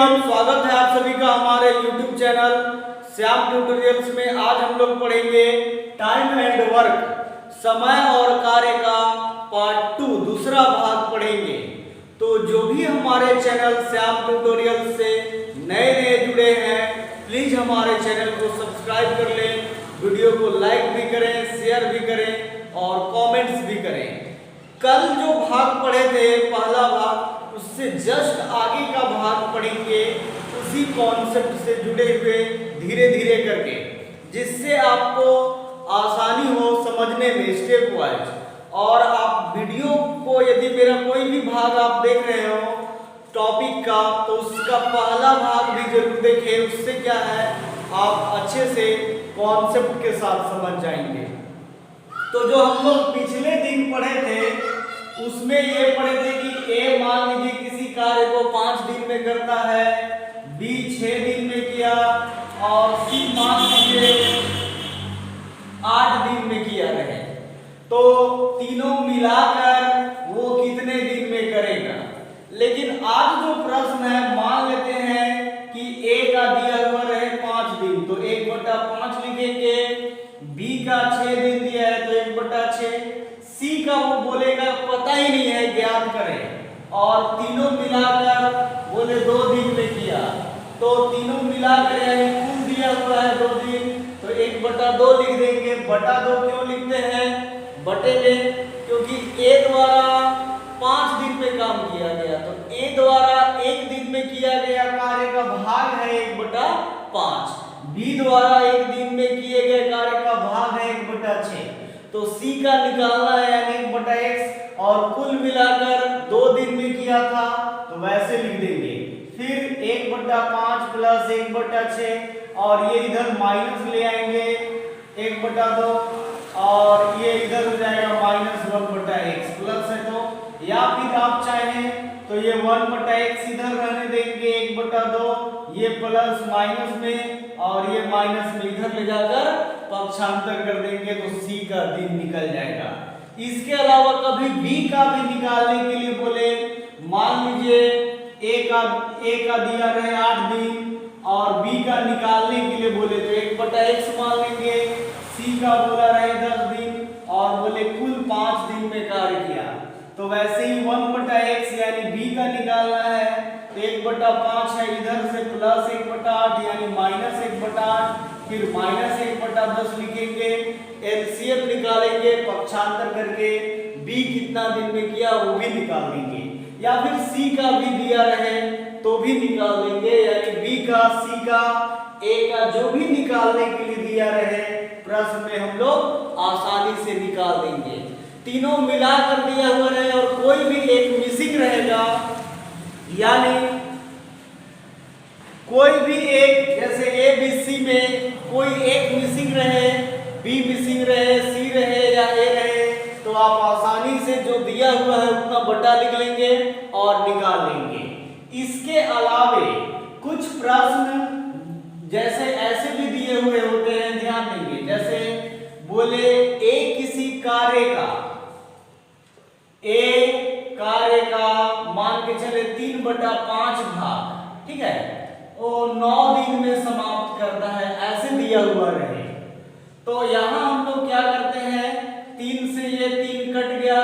Everyone, स्वागत है आप सभी का हमारे YouTube चैनल श्याम ट्यूटोरियल्स में। आज हम लोग पढ़ेंगे टाइम एंड वर्क, समय और कार्य का पार्ट 2 दूसरा भाग पढ़ेंगे। तो जो भी हमारे चैनल श्याम ट्यूटोरियल्स से नए नए जुड़े हैं, प्लीज हमारे चैनल को सब्सक्राइब कर लें, वीडियो को लाइक भी करें, शेयर भी करें और कमेंट्स भी करें। कल जो भाग पढ़े थे पहला भाग, उससे जस्ट आगे का भाग पढ़ेंगे उसी कॉन्सेप्ट से जुड़े हुए धीरे धीरे करके, जिससे आपको आसानी हो समझने में स्टेप वाइज। और आप वीडियो को यदि मेरा कोई भी भाग आप देख रहे हो टॉपिक का, तो उसका पहला भाग भी जरूर देखें। उससे क्या है, आप अच्छे से कॉन्सेप्ट के साथ समझ जाएंगे। तो जो हम लोग पिछले दिन पढ़े थे उसमें ये पढ़े थे कि ए मान लीजिए किसी कार्य को 5 दिन में करता है, बी 6 दिन में किया और सी मान लीजिए 8 दिन में किया रहे। तो तीनों मिलाकर वो कितने दिन में करेगा। लेकिन आज जो प्रश्न है, मान लेते हैं कि ए का दिया हुआ रहे 5 दिन, तो 1/5 लिखेंगे। बी का 6 दिन दिया है तो 1/6। सी का वो बोलेगा पता ही नहीं है, ज्ञात करें। और तीनों मिलाकर बोले 2 दिन में किया, तो तीनों मिलाकर यानी कुल दिया हुआ है 2 दिन, तो 1/2 लिख देंगे। बटा 2 क्यों लिखते हैं बटे में, क्योंकि ए द्वारा 5 दिन में काम किया गया, तो ए द्वारा 1 दिन में किया गया कार्य का भाग है 1/5। बी द्वारा 1 दिन में किए गए कार्य का भाग है 1/6। तो सी का निकालना है यानी 1/x, और कुल मिलाकर 2 दिन में किया था तो वैसे लिख देंगे। फिर 1/5 प्लस 1/6, और ये इधर माइनस ले आएंगे 1/2, और ये इधर हो जाएगा -1/x प्लस है। तो या फिर आप चाहें तो ये 1/x इधर रहने देंगे 1/2, ये प्लस माइनस में और ये माइनस में इधर ले जाकर पक्षांतर कर देंगे, तो सी का दिन निकल जाएगा। इसके अलावा कभी बी का भी निकालने के लिए बोले, मान लीजिए ए का दिया रहे 8 दिन और बी का निकालने के लिए बोले तो 1/x मान लेंगे। सी का बोला रहे 10 दिन और बोले कुल 5 दिन में कार्य किया, तो वैसे ही 1/x यानी बी का निकालना है, तो 1/5 है, इधर से प्लस 1/8 यानी -1/8, फिर -1/10 लिखेंगे। एलसीएम निकालेंगे पक्षांतर करके, बी कितना दिन में किया वो भी निकाल देंगे, या फिर सी का भी दिया रहे तो भी निकाल देंगे, यानी बी का, सी का, ए का जो भी निकालने के लिए दिया रहे प्रश्न में हम लोग आसानी से निकाल देंगे। तीनों मिलाकर दिया हुआ रहे और कोई भी एक मिसिंग रहेगा, यानी कोई भी एक, जैसे ए बी सी में कोई एक मिसिंग रहे, बी मिसिंग रहे, सी रहे या ए रहे, तो आप आसानी से जो दिया हुआ है उतना बटा लिख लेंगे और निकाल लेंगे। इसके अलावे कुछ प्रश्न जैसे ऐसे भी दिए हुए होते हैं, ध्यान देंगे। जैसे बोले ए किसी कार्य का मान के चले 3/5 भाग, ठीक है, वो 9 दिन में समाप्त करता है, ऐसे दिया हुआ रहे, तो यहां हम लोग क्या करते हैं, 3 से ये 3 कट गया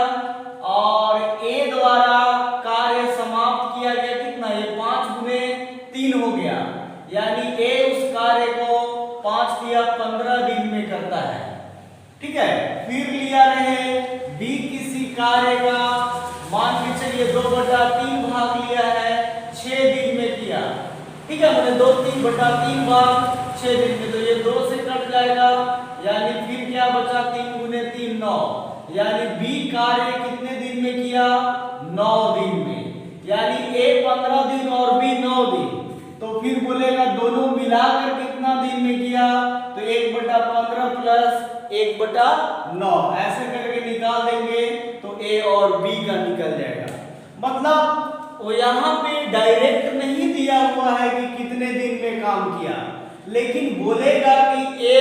और ए द्वारा कार्य समाप्त किया गया कितना, ये 5 गुने 3 हो गया, यानी ए उस कार्य को 5 किया 15 दिन में करता है, ठीक है। फिर लिया रहे बी किसी कार्य का, मान के चलिए 2/3 भाग लिया है, 6 दिन में किया, ठीक है, मैंने 2/3 भाग 6 दिन में, तो ये 2 से कट जाएगा, यानी फिर क्या बचा, 3 गुने 3 9, यानी बी कार्य कितने दिन में किया, 9 दिन में, यानी ए 15 दिन और बी 9 दिन, तो फिर बोलेगा दोनों मिलाकर कितना दिन में किया, तो 1/15 प्लस 1/9 ऐसे करके निकाल देंगे, तो ए और बी का निकल जाएगा। मतलब वो यहाँ पे डायरेक्ट नहीं दिया हुआ है कि कितने दिन में काम किया, लेकिन बोलेगा कि ए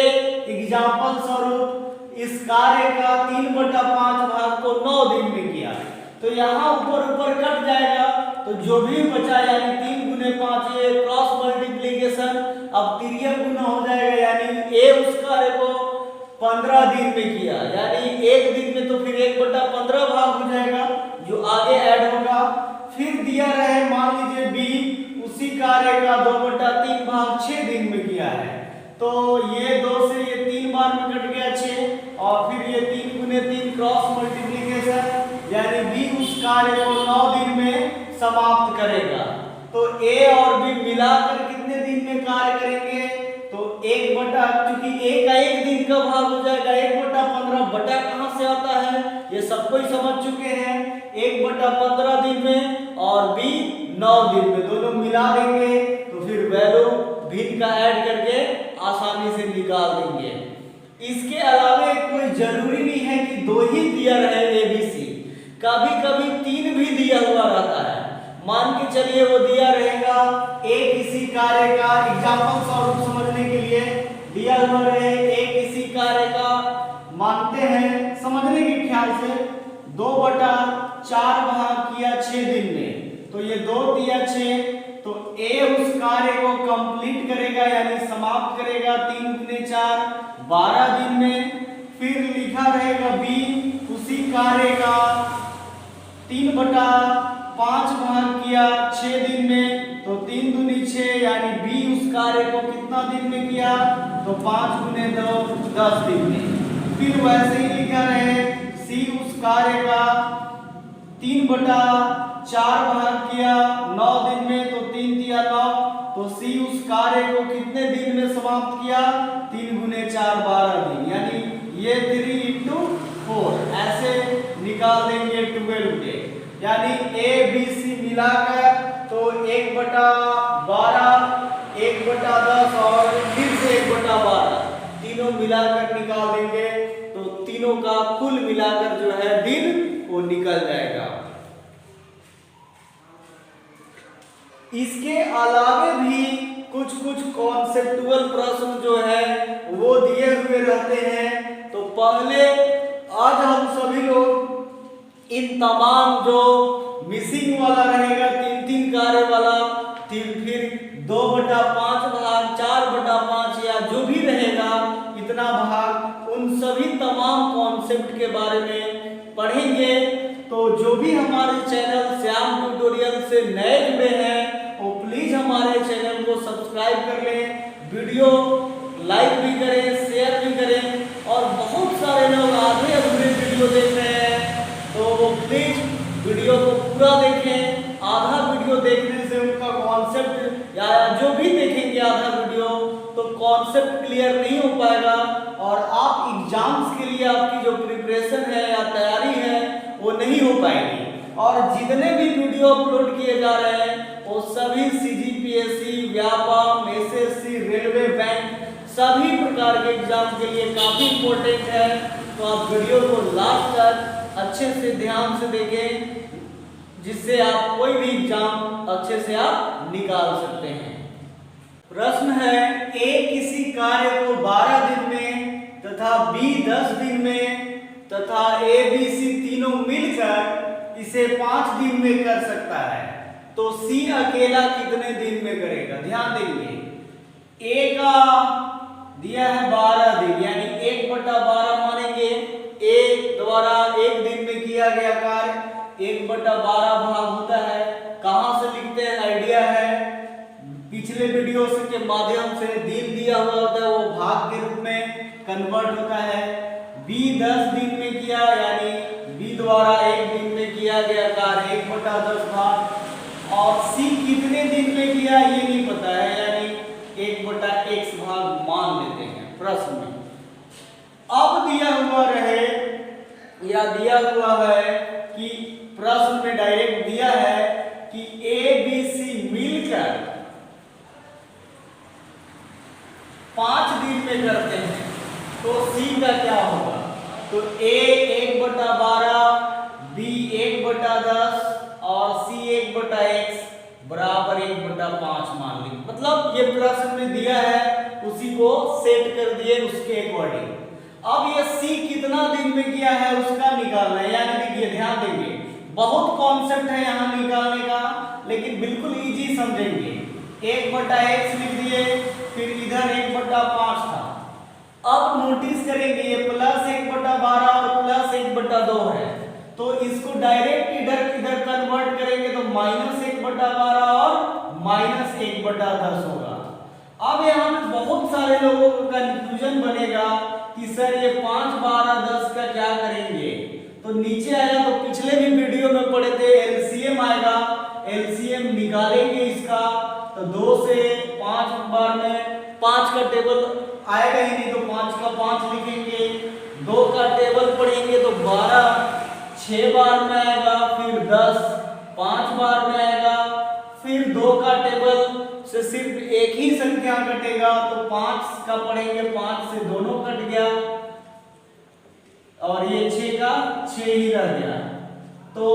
एग्जाम्पल स्वरूप इस कार्य का 3/5 भाग को 9 दिन में किया, तो यहाँ ऊपर ऊपर कट जाएगा, तो जो भी बचा यानी 3 गुने 5 ये क्रॉस मल्टीप्लीकेशन अब तिर्यक गुना हो जाएगा, यानी ए उस कार्य को 15 दिन में किया, यानी एक दिन में तो फिर 1/15 भाग हो जाएगा जो आगे ऐड होगा। फिर दिया रहे मान लीजिए बी उसी कार्य का 2/3 भाग 6 दिन में किया है, तो ये 2 से ये 3 बार में कट गया 6 और फिर ये 3 गुने 3 क्रॉस मल्टीप्लीकेशन यानी बी उस कार्य को 9 दिन में समाप्त करेगा। तो ए और बी मिलाकर कितने दिन में कार्य करेंगे, तो 1 क्योंकि ए का 1 दिन का भाग हो जाएगा 1/15 बटा कहां से आता है ये सबको ही समझ चुके हैं, 1/15 दिन में और बी 9 दिन में, दोनों मिला देंगे तो फिर वैल्यू भिन्न का ऐड करके आसानी से निकाल देंगे। इसके अलावा कोई जरूरी नहीं है कि 2 ही दिया रहे एबीसी, कभी कभी 3 भी दिया हुआ रहता है। मान के चलिए वो दिया रहेगा ए किसी कार्य का, एग्जांपल स्वरूप समझने के लिए दिया हुआ रहे ए किसी कार्य का, मानते हैं समझने के ख्याल से 2/4 भाग किया 6 दिन में, तो ये 2 दिया 6, तो ए उस कार्य को कंप्लीट करेगा यानी समाप्त करेगा 3 गुने 4 12 दिन में। फिर लिखा रहेगा बी उसी कार्य का 3/5 भाग किया 6 दिन में, तो 3 दूनी 6 यानी बी उस कार्य को कितना दिन में किया, तो 5 गुने 2 10 दिन में। फिर वैसे ही लिखा रहे सी उस कार्य का 3/4 भाग किया 9 दिन में, तो 3 दिया 9, तो सी उस कार्य को कितने दिन में समाप्त किया, 3 गुने 4 12 दिन, यानी ये 3 × 4 ऐसे निकाल देंगे 12 डे, यानी ए बी सी मिलाकर तो 1/12 1/10 और फिर से 1/12 तीनों मिलाकर निकाल देंगे, तो तीनों का कुल मिलाकर जो है दिन वो निकल जाएगा। इसके अलावे भी कुछ कॉन्सेप्टुअल प्रश्न जो है वो दिए हुए रहते हैं, तो पहले आज हम सभी लोग इन तमाम जो मिसिंग वाला रहेगा 3 कार्य वाला, फिर 2/5 भाग 4/5 या जो भी रहेगा इतना भाग, उन सभी तमाम कॉन्सेप्ट के बारे में पढ़ेंगे। तो जो भी हमारे चैनल श्याम ट्यूटोरियल से नए जुड़े हैं वो प्लीज हमारे चैनल को सब्सक्राइब कर लें, वीडियो लाइक भी करें, शेयर भी करें, और बहुत सारे लोग आधे अधूरे वीडियो देख रहे हैं तो वो प्लीज वीडियो को पूरा देखें। आधा वीडियो देखने से उनका कॉन्सेप्ट या जो भी देखेंगे आधा वीडियो तो कॉन्सेप्ट क्लियर नहीं हो पाएगा और आप एग्जाम्स के लिए आपकी जो प्रिपरेशन है या तैयारी है वो नहीं हो पाएगी। और जितने भी वीडियो अपलोड किए जा रहे हैं वो सभी CGPSC, Vyapam, SSC, railway, bank सभी प्रकार के एग्जाम के लिए काफी इम्पोर्टेंट है, तो आप वीडियो को लास्ट तक अच्छे से ध्यान से देखें जिससे आप कोई भी एग्जाम अच्छे से आप निकाल सकते हैं। प्रश्न है ए किसी कार्य को 12 दिन में तथा बी 10 दिन में तथा ए बी सी तीनों मिलकर इसे 5 दिन में कर सकता है, तो सी अकेला कितने दिन में करेगा। ध्यान देंगे ए का दिया है 12 दिन यानी 1/12 मानेंगे, ए द्वारा 1 दिन में किया गया कार्य 1/12 भाग होता है। कहां से लिखते हैं, आइडिया है, पिछले वीडियो के माध्यम से दिन दिया हुआ होता है वो भाग के रूप में कन्वर्ट होता है। बी 10 दिन में किया यानी बी द्वारा 1 दिन में किया गया कार्य 1/10 भाग, और सी कितने दिन में किया ये नहीं पता है यानी 1/x भाग मान लेते हैं प्रश्न में। अब दिया हुआ रहे या दिया हुआ है कि प्रश्न में डायरेक्ट दिया है कि ए बी सी मिलकर 5 दिन में करते हैं, तो सी का क्या होगा, तो ए 1/12, बी 1/10 और सी 1/x बराबर 1/5 मान ली। मतलब ये प्रश्न में दिया है उसी को सेट कर दिए उसके अकॉर्डिंग। अब ये सी कितना दिन में किया है उसका निकालना है, यानी देखिए ध्यान देंगे बहुत कॉन्सेप्ट है यहाँ निकालने का, लेकिन बिल्कुल इजी समझेंगे। 1/x लिख दिए, फिर इधर 1/5 था। अब नोटिस करेंगे ये प्लस 1/12 और प्लस 1/2 है, तो इसको डायरेक्ट इधर इधर कन्वर्ट करेंगे तो माइनस 1/12 और माइनस 1/10 होगा। अब यहाँ पे बहुत सारे लोगों का कंफ्यूजन बनेगा कि सर ये 5, 12, 10 का क्या करेंगे। तो नीचे आया तो पिछले भी वीडियो में पढ़े थे एलसीएम आएगा, एलसीएम निकालेंगे इसका तो 2 से 5 बार में 5 का टेबल आएगा ही नहीं, तो 5 का 5 लिखेंगे। 2 का टेबल पढ़ेंगे तो 12 6 बार में आएगा, फिर 10 5 बार में आएगा, फिर 2 का टेबल से सिर्फ एक ही संख्या कटेगा तो 5 का पढ़ेंगे, 5 से दोनों कट गया और ये 6 का 6 ही रह गया। तो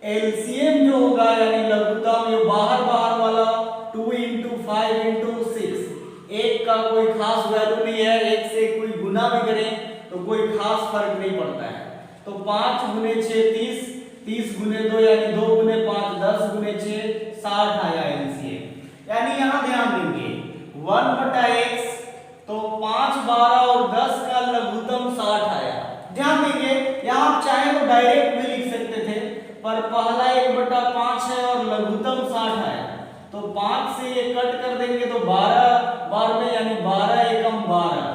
एलसीएम जो होगा यानी लघुत्तम, ये बाहर बाहर वाला 2 × 5 × 6, एक का कोई खास वैल्यू नहीं है, एक से कोई गुना भी करें तो कोई खास फर्क नहीं पड़ता है। तो 5 × 6 30, 30 × 2 यानी 2 × 5 10 × 6 60 आया एलसीएम। यानी यहाँ ध्यान देंगे 1/x तो 5, 12 और 10 का लघुत्तम 60 आया। ध्यान देंगे यहाँ आप चाहे तो डायरेक्ट भी लिख सकते थे, पर पहला 1/5 है और लघुत्तम 60 आया, तो 5 से ये कट कर देंगे तो 12 बार में यानी 12 एकम 12,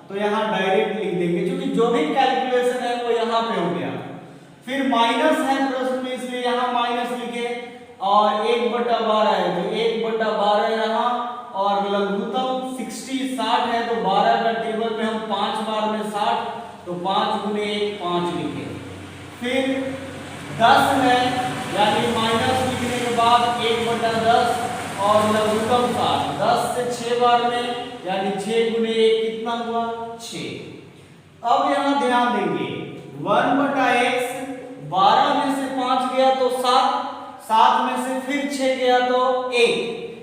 तो यहाँ डायरेक्ट लिख देंगे क्योंकि जो भी कैलकुलेशन है वो यहाँ पे हो गया। फिर माइनस है प्रश्न में इसलिए यहाँ माइनस लिखे और 1/12 है तो 1/12 यहाँ, और लघुत्तम 60 है तो 12 का टेबल में हम 5 बार में 60 तो 5 × 1 5 लिखे। फिर 10 है यानी माइनस लिखने के बाद 1/10 और लघुत्तम 60, 10 से 6 बार में यानी 6 × 1 कितना हुआ 6। अब यहाँ ध्यान देंगे 1/x 12 में से 5 गया तो 7, 7 में से फिर 6 गया तो 1,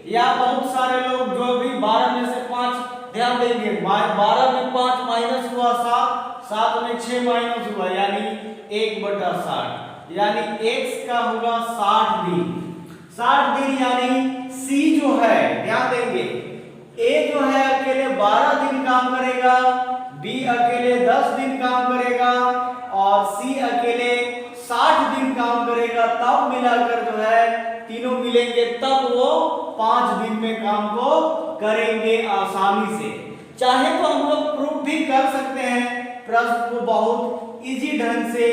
या बहुत सारे लोग जो भी 12 में से 5, ध्यान देंगे 12 में 5 माइनस हुआ 7, 7 में 6 माइनस हुआ यानी 1/60, यानी x का होगा 60 दिन। 60 दिन यानी c जो है, ध्यान देंगे a जो है अकेले 12 दिन काम करेगा, b अकेले 10 दिन काम करेगा और c अकेले 60 दिन काम करेगा, तब मिलाकर जो है तीनों मिलेंगे तब वो 5 दिन में काम को करेंगे आसानी से। चाहे तो हम लोग प्रूफ भी कर सकते हैं प्रश्न को बहुत इजी ढंग से,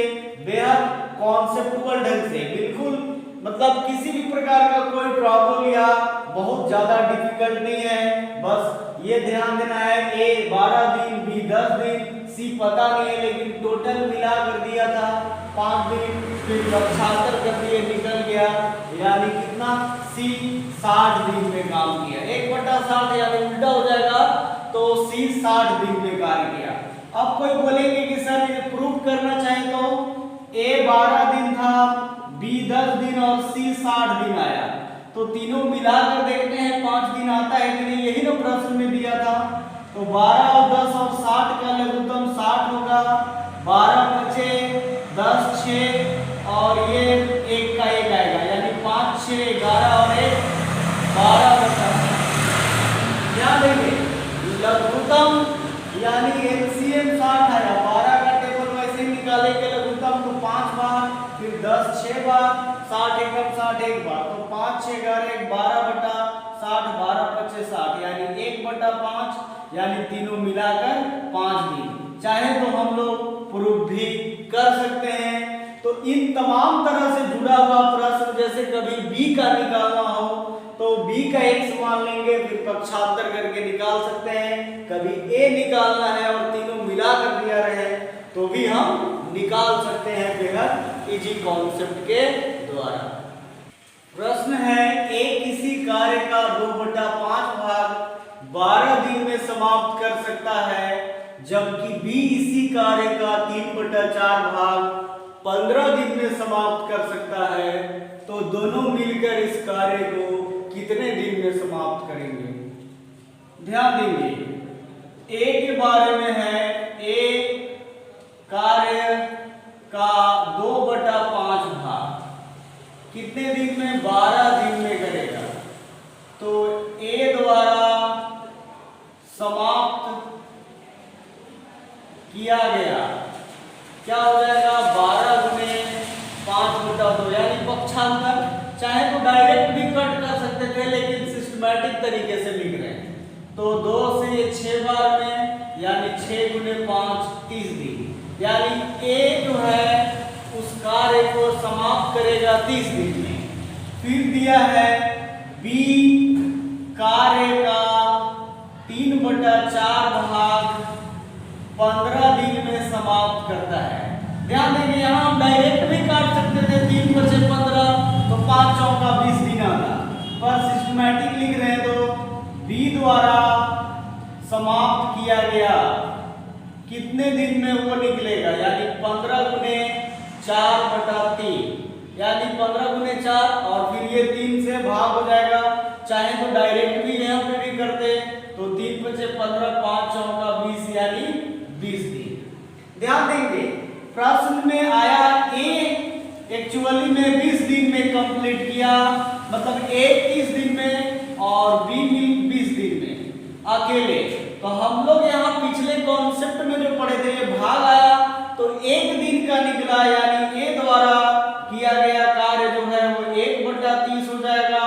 बेहद कॉन्सेप्चुअल ढंग से, बिल्कुल मतलब किसी भी प्रकार का कोई प्रॉब्लम या बहुत ज्यादा डिफिकल्ट नहीं है। बस ये ध्यान देना है a 12 दिन, b 10 दिन, c पता नहीं है लेकिन टोटल मिला कर दिया था 5 दिन, फिर 76 कर दिए निकल गया, यानी कितना c 60 दिन में काम किया। 1/60 यानी उल्टा हो जाएगा तो c 60 दिन में कार्य किया। अब कोई बोलेंगे कि सर ये प्रूफ करना चाहे तो a 12 दिन था, b 10 दिन और c 60 दिन आया, तो तीनों मिलाकर देखते हैं 5 दिन आता है कि नहीं, यही ना प्रश्न में दिया था। तो 12 और 10 और 60 का लघुत्तम 60 होगा, 12 बचे 10 6 और ये 1 का 1 आएगा यानी 5 6 11 और 1 12 ध्यान देंगे लघुत्तम यानी एलसीएम 60 आया, 12 का टेबल वैसे निकालेंगे लघुत्तम तो 5 बार, फिर 10 6 बार, 60 एकम 60 एक बार, तो 5 6 11 1 12/60, 12 25 60 यानी 1/5 यानी तीनों मिलाकर 5 दिन। चाहे तो हम लोग प्रूफ भी कर सकते हैं। तो इन तमाम तरह से जुड़ा हुआ प्रश्न जैसे कभी b का निकालना हो तो b का x मान लेंगे, फिर पक्षांतर करके निकाल सकते हैं। कभी a निकालना है और तीनों मिला कर दिया रहे तो भी हम निकाल सकते हैं बेहद इजी कॉन्सेप्ट के द्वारा। प्रश्न है a किसी कार्य का 2/5 भाग 12 दिन में समाप्त कर सकता है, जबकि b इसी कार्य का 3/4 भाग 15 दिन में समाप्त कर सकता है, तो दोनों मिलकर इस कार्य को कितने दिन में समाप्त करेंगे। ध्यान देंगे a के बारे में है, a कार्य का 2/5 भाग कितने दिन में? 12 दिन में करेगा। तो ए द्वारा समाप्त किया गया क्या हो जाएगा? 12 गुने 5/2 यानी पक्षांतर। चाहे तो डायरेक्ट भी कट कर सकते थे, लेकिन सिस्टमैटिक तरीके से लिख रहे हैं। तो 2 से ये 6 बार में, यानी 6 गुने 5 30 दिन, यानी ए जो है उस कार्य को समाप्त करेगा 30 दिन में। फिर दिया है बी कार्य का 3/4 भाग 15 दिन में समाप्त करता है। ध्यान देंगे यहाँ हम डायरेक्ट भी काट सकते थे, 3 बचे 15 तो 5 चौका 20 दिन आता, पर सिस्टमैटिक लिख रहे हैं तो बी द्वारा समाप्त किया गया कितने दिन में वो निकलेगा, यानी 15 गुने 4/3, यानी 15 गुने 4 और फिर ये 3 से भाग हो जाएगा। चाहे तो डायरेक्ट भी यहाँ पे भी करते तो 3 बचे 15 5 चौका 20 यानी 20 दिन। ध्यान देंगे प्रश्न में आया ए एक्चुअली में 20 दिन में कंप्लीट किया, मतलब ए 30 दिन में और बी 20 दिन में अकेले। तो हम लोग यहाँ पिछले कॉन्सेप्ट में जो पढ़े थे, ये भाग आया तो 1 दिन का निकला, यानी ए द्वारा किया गया कार्य जो है वो 1/30 हो जाएगा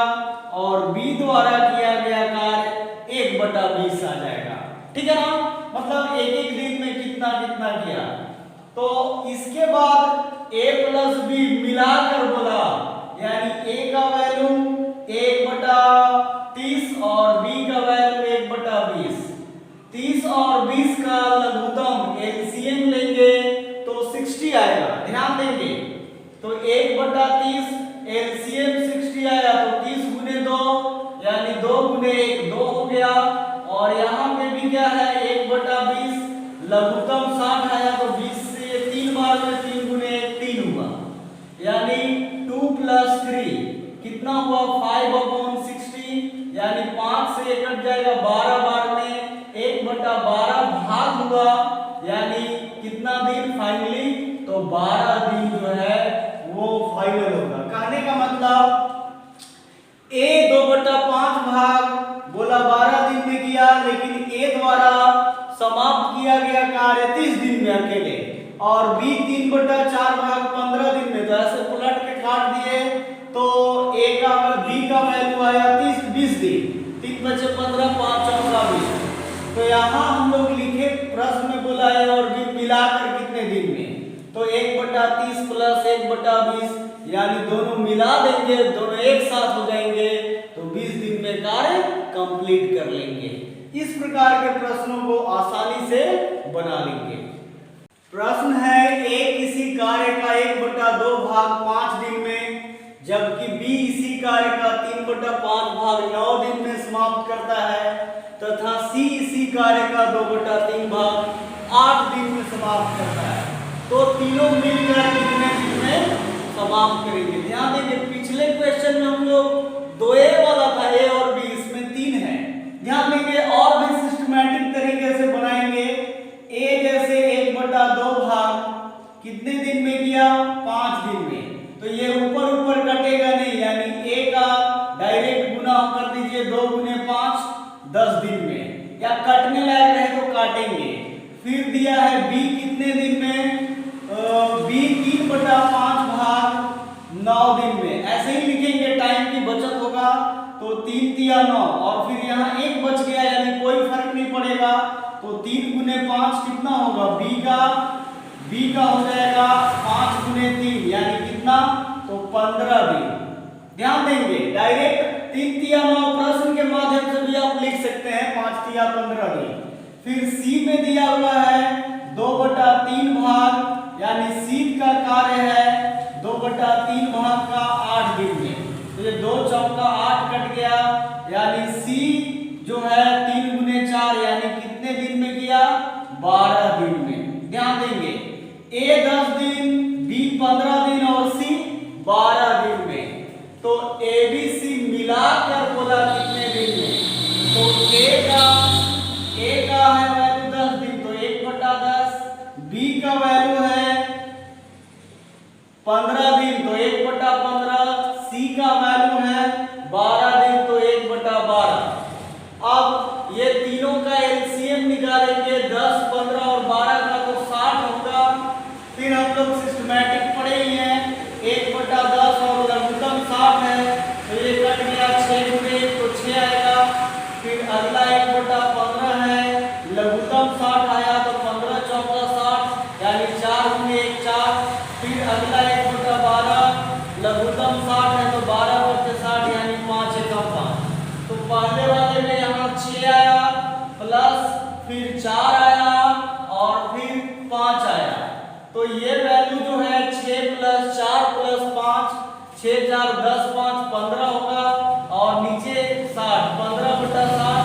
और बी द्वारा किया गया कार्य 1/20 आ जाएगा। ठीक है ना, मतलब एक दिन में कितना कितना किया। तो इसके बाद a प्लस बी मिलाकर बोला, यानी a का वैल्यू 1/30 और b का वैल्यू 1/20। 30 और 20 का लघुत्तम एलसीएम लेंगे तो 60 आएगा। ध्यान देंगे तो 1/30 एलसीएम 60 आया तो 30 गुने 2 यानी 2 गुने 1 2 हो गया, और यहाँ पे भी क्या है 1/20 लघुत्तम 60 आया तो 20 से 3 बार में 3 गुने 1 3 हुआ, यानी 2 + 3 कितना हुआ 5/60, यानी 5 से 1 कट जाएगा 12 बार में 1/12 भाग हुआ, यानी कितना दिन फाइनली, तो 12 दिन जो है वो फाइनल होगा। कहने का मतलब ए 2/5 भाग बोला 12 दिन में किया, लेकिन ए द्वारा समाप्त किया गया कार्य 30 दिन में अकेले, और बी 3/4 भाग 15 दिन में। तो ऐसे उलट के काट दिए तो ए का बी का वैल्यू आया 20 दिन, 3 बचे 15 5 चौका 20। तो यहाँ हम लोग लिखे प्रश्न में बोला है और बी मिलाकर कितने दिन में, तो 1/30 + 1/20 यानी दोनों मिला देंगे, दोनों एक साथ हो जाएंगे तो 20 दिन में कार्य कंप्लीट कर लेंगे। इस प्रकार के प्रश्नों को आसानी से बना लेंगे। प्रश्न है ए किसी कार्य का 1/2 भाग 5 दिन में, जबकि बी इसी कार्य का 3/5 भाग 9 दिन में समाप्त करता है, तथा सी इसी कार्य का 2/3 भाग 8 दिन में समाप्त करता है। तो तीनों मिलकर कितने दिन में समाप्त करेंगे। ध्यान देंगे पिछले क्वेश्चन में हम लोग 2a वाला था a और b, इसमें 3 है। ध्यान देंगे और भी सिस्टमैटिक तरीके से बनाएंगे। a जैसे 1/2 भाग कितने दिन में किया 5 दिन में, तो ये ऊपर ऊपर कटेगा नहीं, यानी a का डायरेक्ट गुना कर दीजिए 2 गुने 5 10 दिन में, या कटने लायक रहे तो काटेंगे। फिर दिया है b कितने दिन में, बी 3/5 भाग 9 दिन में। ऐसे ही लिखेंगे, टाइम की बचत होगा, तो 3 × 9 और फिर यहाँ 1 बच गया, यानी कोई फर्क नहीं पड़ेगा, तो 3 गुने 5 कितना होगा, बी का हो जाएगा 5 गुने 3 यानी कितना, तो 15 दिन। ध्यान देंगे डायरेक्ट 3 × 9 प्रश्न के माध्यम से भी आप लिख सकते हैं 5 × 15 दिन। फिर सी में दिया हुआ है 2/3 भाग, यानी शीत का कार्य है 2/3 भाग का 8 दिन में, तो ये 2 चौका 8 कट गया, यानी सी जो है 3 गुने 4 यानी कितने दिन में किया 12 दिन में। ध्यान देंगे ए 10 दिन, बी 15 दिन और सी 12 दिन में। तो ए बी सी मिलाकर बोला कितने दिन में, तो ए का है वैल्यू 10 दिन, तो 1/10, बी का वैल्यू है 15 दिन, तो 1/15, 4 आया और फिर 5 आया। तो ये वैल्यू जो है 6 + 4 + 5, 6 4 10 5 15 होगा और नीचे 60, 15/60,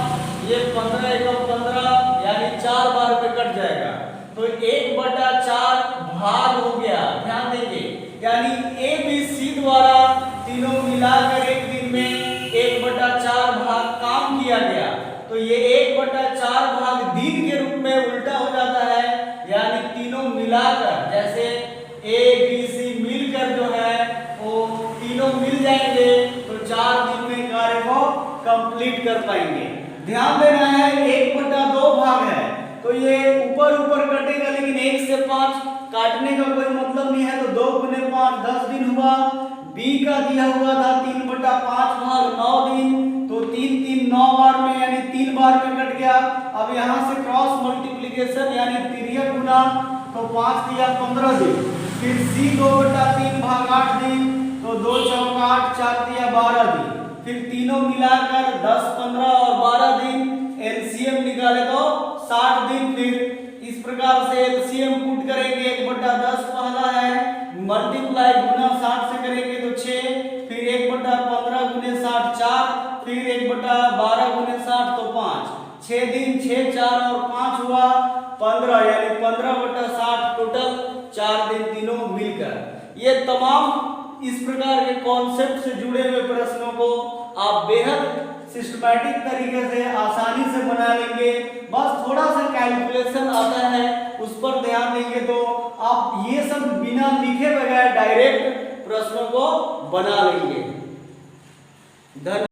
ये 15 एकम 15 यानी 4 बार पे कट जाएगा। तो 1/4 भाग हो गया, ध्यान देंगे, यानी ए बी सी द्वारा तीनों मिलाकर एक दिन में 1/4 भाग काम किया गया। तो ये 1/4 भाग दिन के रूप में उल्टा हो जाता है, यानी तीनों मिलाकर, जैसे ए बी सी मिलकर जो है वो तीनों मिल जाएंगे तो 4 दिन में कार्य को कंप्लीट कर पाएंगे। ध्यान देना है 1/2 भाग है तो ये ऊपर ऊपर कटेगा, लेकिन 1 से 5 काटने का कोई मतलब नहीं है। तो 2 × 5 10 दिन हुआ। बी का दिया हुआ था 3/5 भाग 9 दिन, तो 3 3 9 बार में यानी 3 बार में कट गया। अब यहाँ से क्रॉस मल्टीप्लिकेशन यानी तिर्यक गुना, तो 5 दिया 15 दिन। फिर सी 2/3 भाग 8 दिन, तो 2 चौका 8, 4 दिया 12 दिन। फिर तीनों मिलाकर 10 15 और 12 दिन, एलसीएम निकाले तो 60 दिन। फिर इस प्रकार से एलसीएम पुट करेंगे, 1/10 पहला है, मल्टीप्लाई गुना 60 से करेंगे तो 6, फिर 1/15 × 60 4, फिर 1/12 × 60 तो 5, 6 दिन 6 4 और 5 हुआ 15, यानी 15/60 टोटल 4 दिन तीनों मिलकर। ये तमाम इस प्रकार के कॉन्सेप्ट से जुड़े हुए प्रश्नों को आप बेहद सिस्टमैटिक तरीके से आसानी से बना लेंगे। बस थोड़ा सा कैलकुलेशन आता है, उस पर ध्यान देंगे तो आप ये सब बिना लिखे बगैर डायरेक्ट प्रश्नों को बना लेंगे। धन्यवाद।